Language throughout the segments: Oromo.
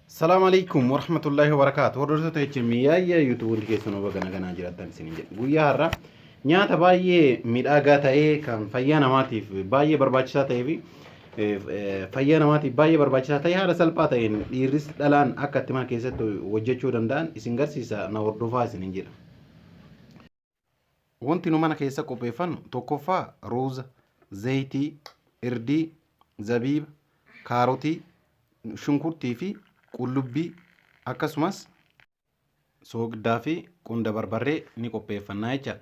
السلام عليكم ورحمة الله وبركاته. ورجعت يا يوتيوب اللي كيسونو بغنا غنا جراتان سنين ويا هرا نياتا باي ميداغا تاي كان فيانا ماتي باي برباچسا تاي في فيانا ماتي باي برباچسا تاي هذا سلبا تاي ديرس دلان اكاتما كيساتو وجچو دندان اسنغرسيسا نوردوفا سنين جير وانتي نو مانا كيسا قوبيفان توكوفا روز زيتي اردي زبيب كاروتي شنكورتي في qullubbii akkasumas soogiddaa fi qunda barbarree ni qopheeffannaa jechaadha.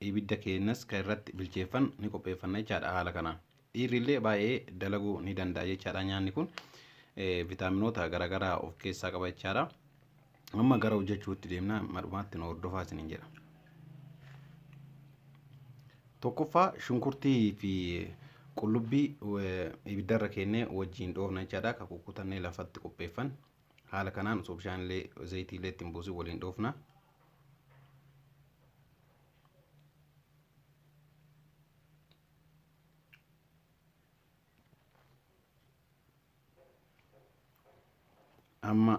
Ibidda keenyas kan irratti bilcheeffan ni qopheeffannaa jechaadha. Haala kanaan dhiirrillee baay'ee dalaguu ni danda'a jechaadha. Nyaanni kun viitaaminoota garaagaraa of keessaa qaba jechaadha. Amma gara hojjechuutti deemna madhumaatti nu hordofaa isiniin jedha. Tokkoffaa shunkurtii fi qullubbii ibiddarra keennee wajjin dhoofna jechaadha. Akka kukkutannee lafatti qopheeffan. haala kanaan osoo bishaanillee zayitiillee ittiin buusuu waliin dhoofna. Amma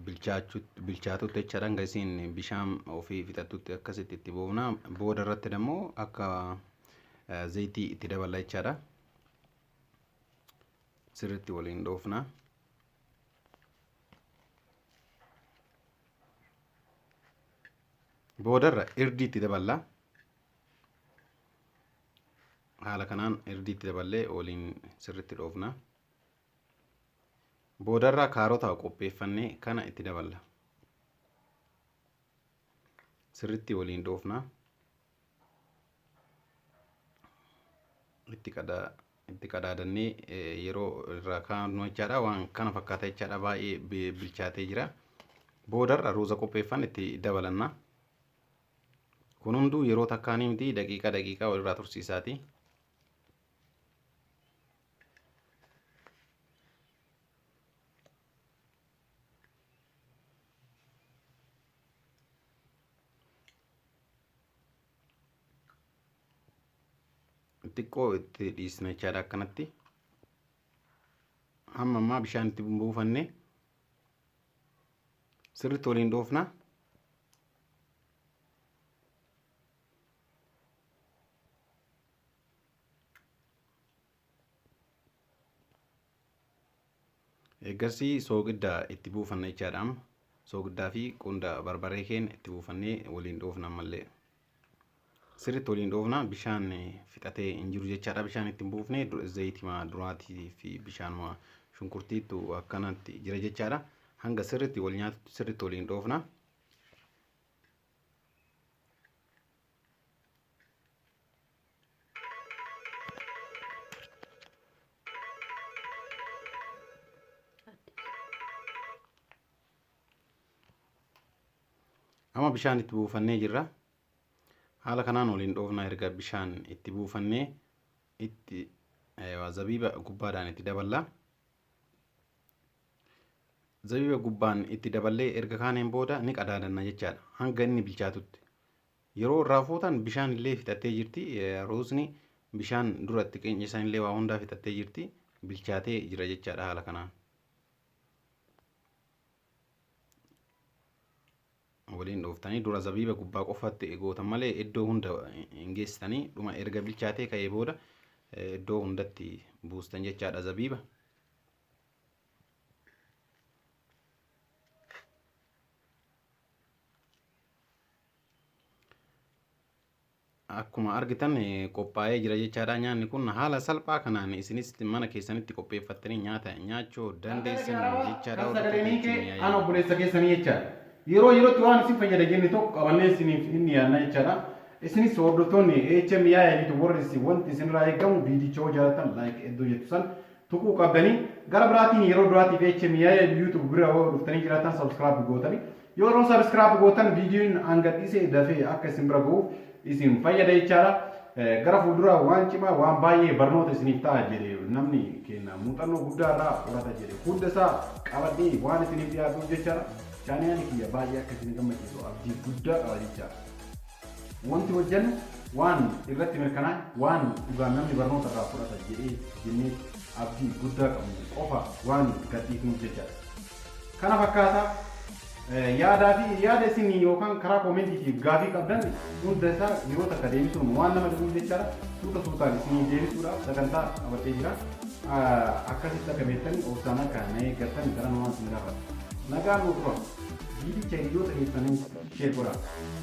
bilchaatutti jechaadha. Hanga isiin bishaan ofii fixattutti akkasitti itti buufna. Booda irratti immoo akka zayitii itti daballa jechaadha. Sirriitti waliin dhoofna. boodarra irdiitti daballa. Haala kanaan irdiitti daballee waliin sirriitti dhoofna. Boodarra kaarota qopheeffannee kana itti daballa. Sirriitti waliin dhoofna. Itti qadaadannee yeroo irraa kaanu jechaadha. Waan kana fakkaata jechaadha. Baay'ee bilchaatee jira. Boodarra ruuza qopheeffan itti dabalanna. Kun hunduu yeroo takkaanii miti daqiiqaa walirraa tursiisaati. Xiqqoo itti dhiisna jechaadha akkanatti. Hamma ammaa bishaan itti buufannee sirriitti waliin dhoofna. Eegasii soogiddaa itti buufanna jechaadha. Soogiddaa fi qunda barbaree keenya itti buufannee waliin dhoofna ammallee. Sirriitti waliin dhoofna. Bishaan fixatee hin jiru jechaadha. Bishaan itti buufnee zayitii duraatii fi bishaan shunkurtiitu akkanatti jira jechaadha. Hanga sirriitti wal nyaatutti sirriitti waliin dhoofna. Amma bishaan itti buufannee jirra. Haala kanaan waliin dhoofna. Erga bishaan itti buufannee itti zabiiba gubbaadhaan itti daballa. Zabiiba gubbaan itti daballee erga kaaneen booda ni qadaadanna jechaadha. Hanga inni bilchaatutti. Yeroo irraa fuutan bishaan illee fixattee jirti. Ruuzni bishaan duratti keenya isaan illee waa hundaa fixattee jirti. Bilchaatee jira jechaadha haala kanaan. Waliin dhooftanii dura zabiiba gubbaa qofaatti gootan malee iddoo hunda hin geessitanii dhuma erga bilchaatee ka'ee booda iddoo hundatti buustan jechaadha zabiiba. Akkuma argitan qophaa'ee jira jechaadha. Nyaanni kun haala salphaa kanaan isinis mana keessanitti qopheeffattanii nyaachuu dandeessan jechaadha. Ana obboleessa keessanii jechaadha. yerootti waan isin fayyada jenne tokko qabannee isiniif inni yaadna jechaadha. Isinis hordoftoonni HMI yaayitu warri isin wanti isinirraa eegamu viidicha hoo jaalatan like iddoo jettu san tuquu qabdanii gara biraatiin yeroo duraatiif HMI YouTube bira hoo dhuftanii jiraatan subscribe gootanii yeroo subscribe gootan viidiyoon hanga dhiisee dafee akka isin bira ga'uuf isin fayyada jechaadha. Gara fuuldura waan cimaa waan baay'ee barnoota isiniif ta'a jedhee namni kenna muuxannoo guddaa irraa qorata jedhee hunda isaa qabadhee waan isiniif dhiyaatuuf jechaadha. Chaaniyaan kiyya baay'ee akka isin gammachiisu abdii guddaa qaba jechaadha. Wanti hojjennu waan irratti mirkanaa'e waan dhugaan namni barnoota irraa fudhata jedhee jennee abdii guddaa qabu qofa waan gadhiifnuuf jechaadha. kana fakkaata yaada isin yookaan karaa koomentii gaafii qabdan hunda isaa yeroo takka deebisuun waan nama dhibuuf jechaadha suutaan isin deebisuudhaaf sagantaa qabatee jira akkasitti akka beektan obsaan akka na eeggattan gara namaan isin gaafata nagaan nu tura viidicha hiriyoota keessanii sheer godha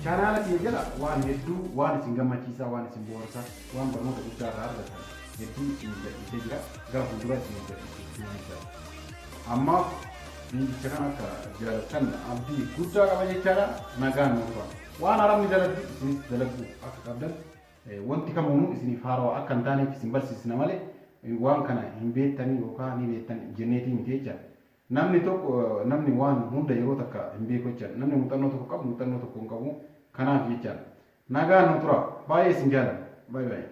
chaanaala kiyya jala waan hedduu waan isin gammachiisaa waan isin bohaarsaa waan barnoota guddaa irraa argatan hedduu isin gadhiisee jira gara fuuldura isin gadhiisee jira ammaaf viidicha kan akka jaalatan abdii guddaa qaba jechaadha nagaan nu tura waan arabni dalagdu isinis dalaguu akka qabdan wanti kamuunuu isiniif haarawaa akka hin taaneef isin barsiisna malee waan kana hin beektanii yookaan ni beektan jenneetii miti jechaadha namni waan hunda yeroo takka hin beeku jechaadha namni muuxannoo tokko qabu muuxannoo tokko hin qabu kanaaf jechaadha nagaan nu tura baay'ee isin jaalladha baay'ee